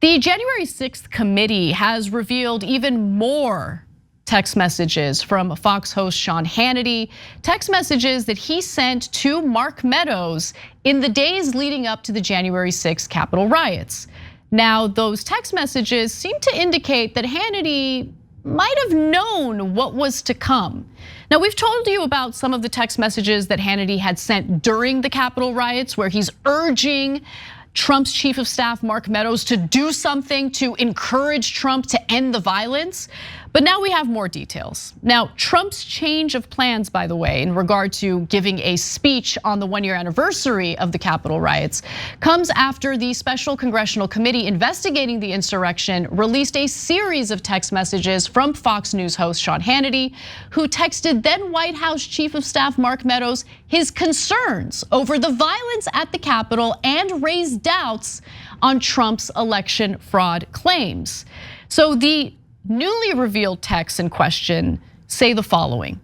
The January 6th committee has revealed even more text messages from Fox host Sean Hannity, text messages that he sent to Mark Meadows in the days leading up to the January 6th Capitol riots. Now, those text messages seem to indicate that Hannity might have known what was to come. Now, we've told you about some of the text messages that Hannity had sent during the Capitol riots, where he's urging Trump's chief of staff, Mark Meadows, to do something to encourage Trump to end the violence. But now we have more details. Now, Trump's change of plans, by the way, in regard to giving a speech on the 1-year anniversary of the Capitol riots, comes after the special congressional committee investigating the insurrection released a series of text messages from Fox News host Sean Hannity, who texted then White House chief of staff Mark Meadows his concerns over the violence at the Capitol and raised doubts on Trump's election fraud claims. So the newly revealed texts in question say the following.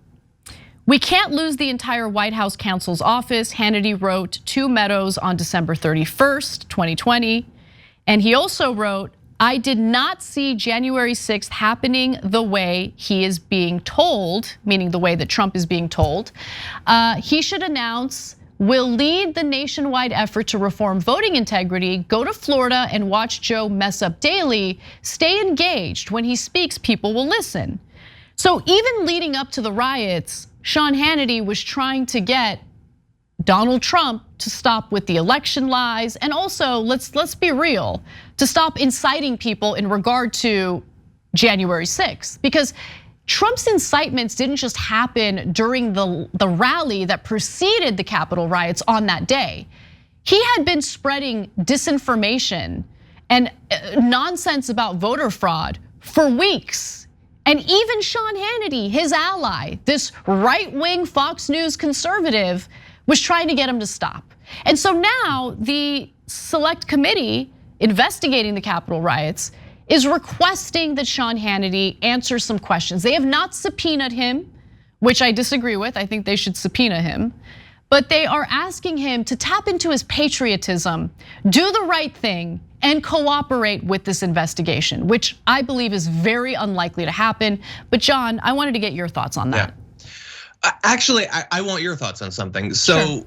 "We can't lose the entire White House counsel's office," Hannity wrote to Meadows on December 31st, 2020. And he also wrote, "I did not see January 6th happening the way he is being told," meaning the way that Trump is being told. "He should announce, will lead the nationwide effort to reform voting integrity, go to Florida and watch Joe mess up daily, stay engaged. When he speaks, people will listen." So even leading up to the riots, Sean Hannity was trying to get Donald Trump to stop with the election lies, and also, let's be real, to stop inciting people in regard to January 6th. Because Trump's incitements didn't just happen during the rally that preceded the Capitol riots on that day. He had been spreading disinformation and nonsense about voter fraud for weeks. And even Sean Hannity, his ally, this right-wing Fox News conservative, was trying to get him to stop. And so now the select committee investigating the Capitol riots is requesting that Sean Hannity answer some questions. They have not subpoenaed him, which I disagree with. I think they should subpoena him. But they are asking him to tap into his patriotism, do the right thing, and cooperate with this investigation, which I believe is very unlikely to happen. But John, I wanted to get your thoughts on that. Yeah. Actually, I want your thoughts on something. So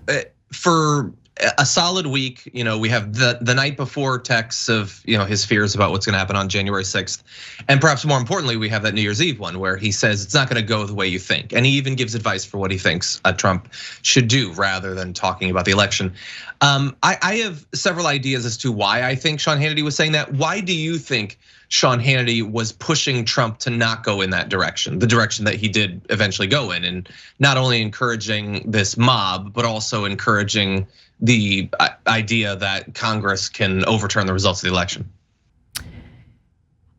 for a solid week, we have the night before texts of his fears about what's going to happen on January 6th, and perhaps more importantly, we have that New Year's Eve one where he says it's not going to go the way you think, and he even gives advice for what he thinks Trump should do rather than talking about the election. I have several ideas as to why I think Sean Hannity was saying that. Why do you think Sean Hannity was pushing Trump to not go in that direction, the direction that he did eventually go in, and not only encouraging this mob, but also encouraging the idea that Congress can overturn the results of the election?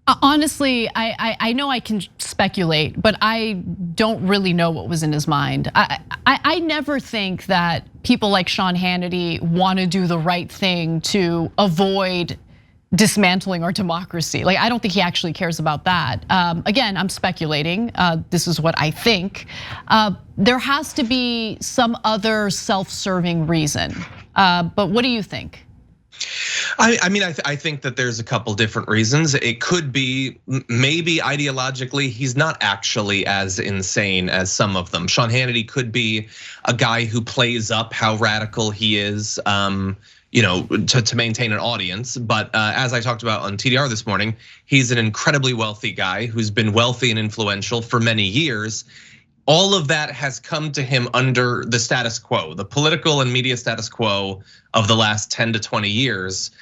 Honestly, I know I can speculate, but I don't really know what was in his mind. I never think that people like Sean Hannity want to do the right thing to avoid dismantling our democracy. Like, I don't think he actually cares about that. Again, I'm speculating. This is what I think. There has to be some other self-serving reason. But what do you think? I think that there's a couple different reasons. It could be maybe ideologically, he's not actually as insane as some of them. Sean Hannity could be a guy who plays up how radical he is, to maintain an audience. But as I talked about on TDR this morning, he's an incredibly wealthy guy who's been wealthy and influential for many years. All of that has come to him under the status quo, the political and media status quo of the last 10 to 20 years.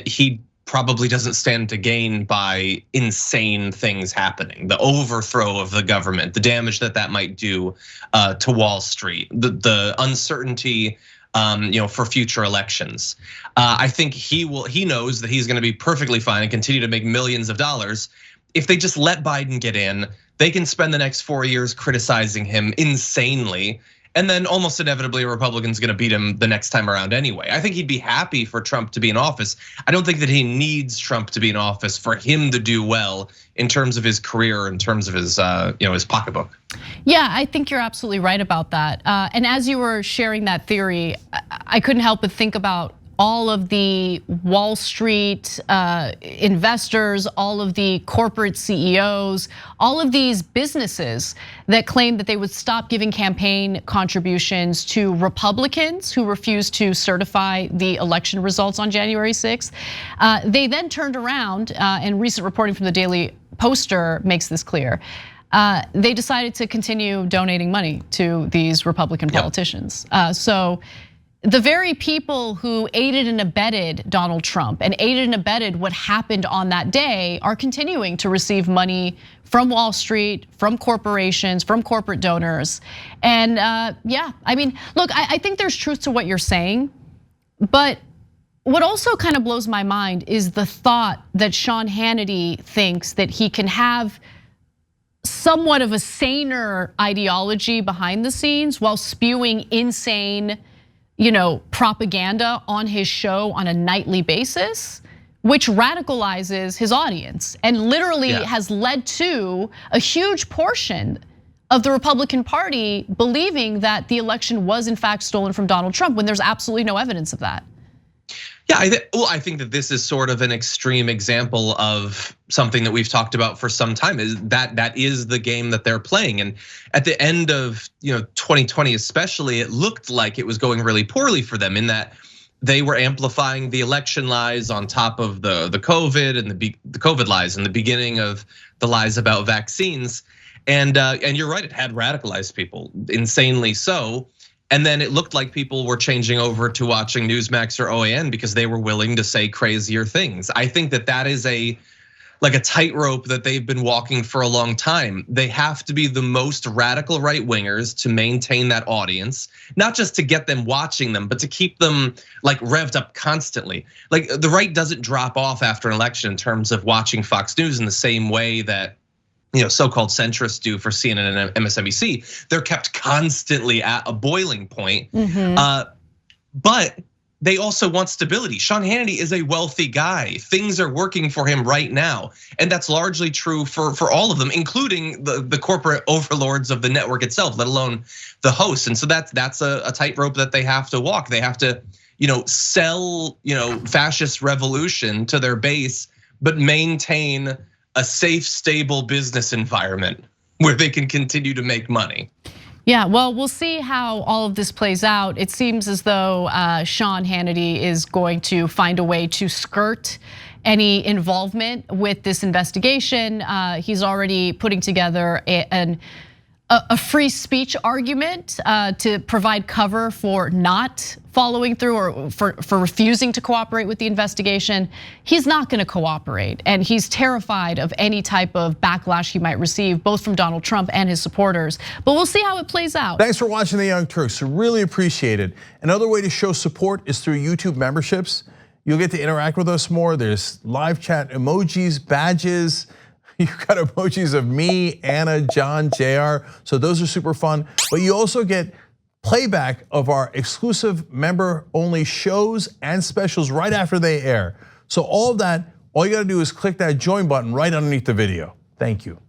He probably doesn't stand to gain by insane things happening, the overthrow of the government, the damage that might do to Wall Street, the uncertainty for future elections. I think he knows that he's going to be perfectly fine and continue to make millions of dollars if they just let Biden get in. They can spend the next 4 years criticizing him insanely, and then almost inevitably a Republican's gonna beat him the next time around anyway. I think he'd be happy for Trump to be in office. I don't think that he needs Trump to be in office for him to do well in terms of his career, in terms of his his pocketbook. Yeah, I think you're absolutely right about that. And as you were sharing that theory, I couldn't help but think about all of the Wall Street investors, all of the corporate CEOs, all of these businesses that claimed that they would stop giving campaign contributions to Republicans who refused to certify the election results on January 6th. They then turned around, and recent reporting from the Daily Poster makes this clear. They decided to continue donating money to these Republican politicians. So the very people who aided and abetted Donald Trump and aided and abetted what happened on that day are continuing to receive money from Wall Street, from corporations, from corporate donors. And yeah, I mean, look, I think there's truth to what you're saying, but what also kind of blows my mind is the thought that Sean Hannity thinks that he can have somewhat of a saner ideology behind the scenes while spewing insane, propaganda on his show on a nightly basis, which radicalizes his audience and literally has led to a huge portion of the Republican Party believing that the election was in fact stolen from Donald Trump when there's absolutely no evidence of that. Yeah, I think that this is sort of an extreme example of something that we've talked about for some time. Is that is the game that they're playing, and at the end of 2020, especially, it looked like it was going really poorly for them in that they were amplifying the election lies on top of the COVID and the COVID lies and the beginning of the lies about vaccines, and you're right, it had radicalized people, insanely so. And then it looked like people were changing over to watching Newsmax or OAN because they were willing to say crazier things. I think that is like a tightrope that they've been walking for a long time. They have to be the most radical right wingers to maintain that audience, not just to get them watching them, but to keep them like revved up constantly. Like the right doesn't drop off after an election in terms of watching Fox News in the same way that so-called centrists do for CNN and MSNBC. They're kept constantly at a boiling point, but they also want stability. Sean Hannity is a wealthy guy. Things are working for him right now, and that's largely true for all of them, including the corporate overlords of the network itself, let alone the hosts. And so that's a tightrope that they have to walk. They have to, sell, fascist revolution to their base, but maintain a safe, stable business environment where they can continue to make money. Yeah, well, we'll see how all of this plays out. It seems as though Sean Hannity is going to find a way to skirt any involvement with this investigation. He's already putting together a free speech argument to provide cover for not following through or for refusing to cooperate with the investigation. He's not gonna cooperate, and he's terrified of any type of backlash he might receive, both from Donald Trump and his supporters. But we'll see how it plays out. Thanks for watching The Young Turks, really appreciate it. Another way to show support is through YouTube memberships. You'll get to interact with us more. There's live chat emojis, badges. You've got emojis of me, Anna, John, JR. So those are super fun. But you also get playback of our exclusive member-only shows and specials right after they air. So all of that, all you gotta do is click that join button right underneath the video. Thank you.